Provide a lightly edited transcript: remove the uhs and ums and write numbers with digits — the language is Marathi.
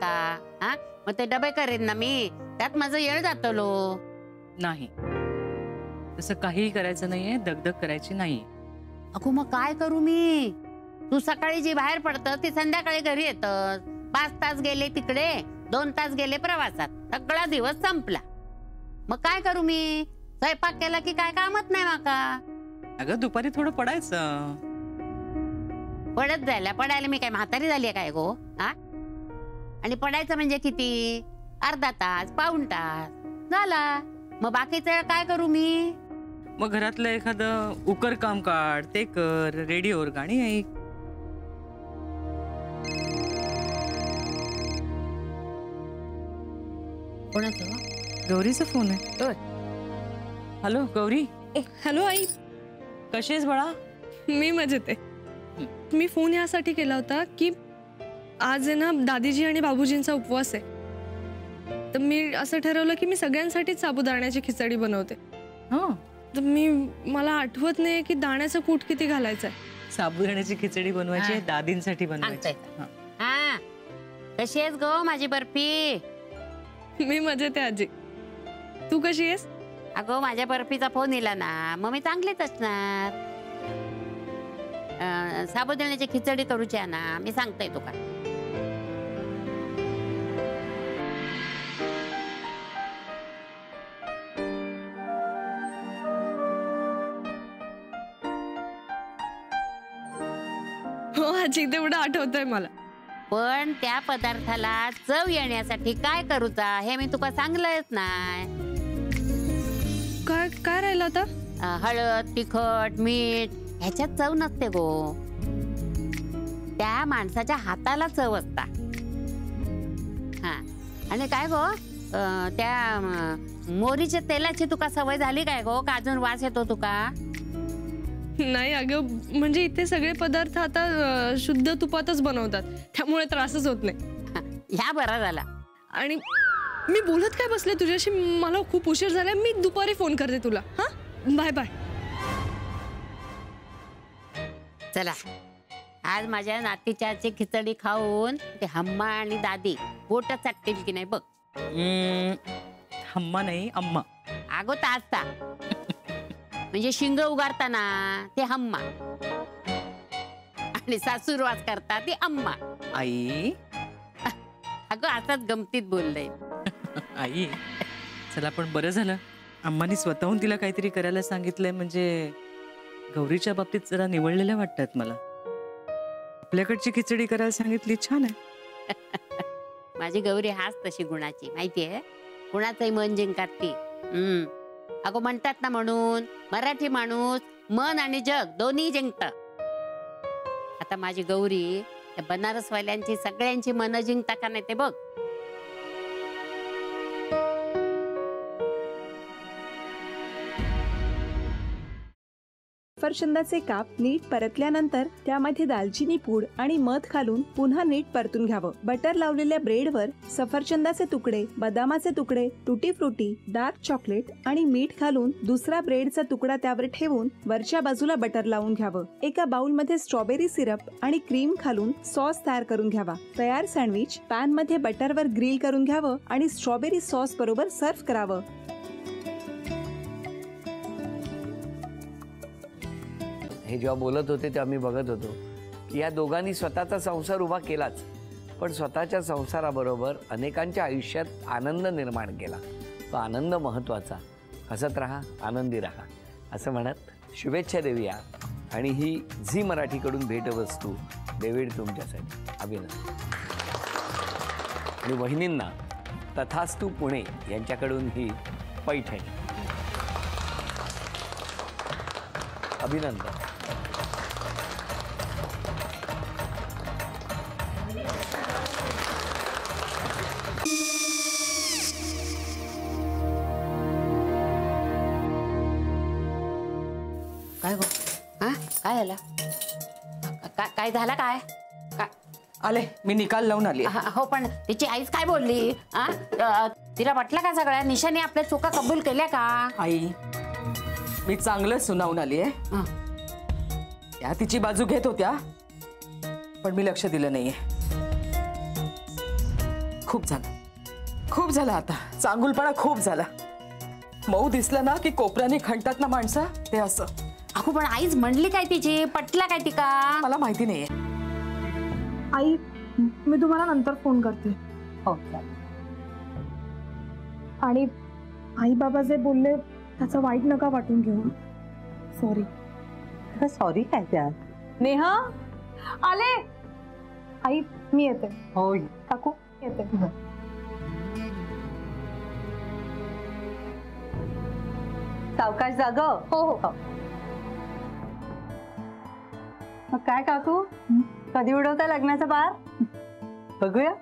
का? हा, मग ते डबे करेन ना मी, त्यात माझं येळ जातलो. नाही, तसं काहीही करायचं नाहीये, दगदग करायची नाहीये. अगो मग काय करू मी? तू सकाळी जी बाहेर पडतं ती संध्याकाळी घरी येतं. 5 तास गेले तिकडे, 2 तास गेले प्रवासात, सगळा दिवस संपला. मग काय करू मी? स्वयंपाक केला की काय कामच नाही माका. अगं दुपारी थोडं पडायचं. पडायला मी काय म्हातारी झाली काय गो? हा, आणि पडायचं म्हणजे किती? अर्धा तास, पाऊण तास झाला. मग बाकीचं काय करू मी? मग घरातलं एखादं उकर काम काढ, ते कर, रेडिओवर गाणी ऐक. कोणाचं? गौरीचा फोन आहे. हॅलो गौरी. हॅलो आई, कशी आहेस बाळा? मी मजेत आहे. मी फोन यासाठी केला होता की आज आहे ना दादीजी आणि बाबूजींचा उपवास आहे. तर मी असं ठरवलं की मी सगळ्यांसाठीच साबुदाण्याची खिचडी बनवते. तर मला आठवत नाही की दाण्याचं कूट किती घालायचं आहे. साबुदाण्याची खिचडी बनवायची, दादींसाठी बनवायची. हा, कशी आहेस गो माझी बर्फी? मी मजेत आहे आजी, तू कशी आहेस? अगो माझ्या बर्फीचा फोन येला ना, मग मी चांगलीच असणार. साबुदाण्याची खिचडी करूची आहे ना, मी सांगते तुका. हो आजी, तेवढं आठवतंय मला. पण त्या पदार्थाला चव येण्यासाठी काय करूचा हे मी तुका सांगलंच नाही. काय काय राहिलं आता? हळद, तिखट, मीठ ह्याच्यात चव नसते गो. त्या माणसाच्या हाताला चव असता. हा, आणि काय गो, त्या मोरीच्या तेलाची तुका सवय झाली काय गो, का अजून वास येतो तुका? नाही अगं, म्हणजे इथे सगळे पदार्थ आता शुद्ध तुपातच बनवतात, त्यामुळे त्रासच होत नाही. ह्या बरा झाला. आणि मी बोलत काय बसले तुझ्याशी, मला खूप उशीर झालाय. मी दुपारी फोन करते तुला. हा, बाय बाय. चला, आज माझ्या नातीच्या हातची खिचडी खाऊन ते हम्मा आणि दादी पोट चाटतील की नाही बघ. हम्मा नाही, अम्मा. अगो ताजता म्हणजे शिंग उगारताना ते हम्मा आणि सासूरवास करता ती अम्मा. आई अगं असाच गमतीत बोललंय. आई, चला पण बरं झालं अम्मानी स्वतःहून तिला काहीतरी करायला सांगितलंय. म्हणजे गौरीच्या बाबतीत जरा निवडलेल्या वाटतात मला. आपल्याकडची खिचडी करायला सांगितली, छान आहे. माझी गौरी हाच तशी गुणाची, माहितीये, कुणाचंही मन जिंकतात ती. अगो म्हणतात ना, म्हणून मराठी माणूस मन आणि जग दोन्ही जिंकत. आता माझी गौरी बनारसवाल्यांची सगळ्यांची मन जिंकता का नाही ते बघ. सफरचंदाचे काप नीट परतल्यानंतर त्यामध्ये दालचिनी पूड आणि मध घालून पुन्हा नीट परतून घ्यावं. बटर लावलेल्या ब्रेडवर सफरचंदाचे तुकडे, बदामाचे तुकडे, टुटी फ्रुटी, डार्क चॉकलेट आणि मीठ घालून दुसरा ब्रेडचा तुकडा त्यावर ठेवून वरच्या बाजूला बटर लावून घ्यावं. एका बाउलमध्ये स्ट्रॉबेरी सिरप आणि क्रीम घालून सॉस तयार करून घ्यावा. तयार सँडविच पॅन मध्ये बटरवर ग्रिल करून घ्यावं आणि स्ट्रॉबेरी सॉस बरोबर सर्व्ह करावं. हे जेव्हा बोलत होते तेव्हा मी बघत होतो की या दोघांनी स्वतःचा संसार उभा केलाच, पण स्वतःच्या संसाराबरोबर अनेकांच्या आयुष्यात आनंद निर्माण केला. तो आनंद महत्त्वाचा. हसत राहा, आनंदी राहा असं म्हणत शुभेच्छा देऊया. आणि ही झी मराठीकडून भेटवस्तू डेव्हिड तुमच्यासाठी. अभिनंदन. आणि वहिनींना तथास्तू पुणे यांच्याकडून ही पैठणी. अभिनंदन. काय गो, हा काय झालं? काय झालं? काय आले, मी निकाल लावून आली. हो, पण तिची आईच काय बोलली? तिला वाटलं का सगळ्या निशाने आपल्या चुका कबूल केल्या का? आई, मी चांगलं सुनावून आली आहे. त्या तिची बाजू घेत होत्या, पण मी लक्ष दिलं नाहीये. खूप झालं आता. चांगुलपणा खूप झाला. मऊ दिसलं ना की कोपऱ्याने खणतात ना माणसं, ते असं. अगो पण आईच म्हणली काय तिची, पटला काय तिका? मला माहिती नाहीये. आई, मी तुम्हाला नंतर फोन करते. हो आणि आई बाबा जे बोलले त्याचं वाईट नका वाटून घेऊ. सॉरी. सॉरी काय त्या? नेहा आले. आई मी येते. हो काकू येते. सावकाश जाग. हो हो. मग काय काकू, कधी उडवता लग्नाचा बार? बघूया.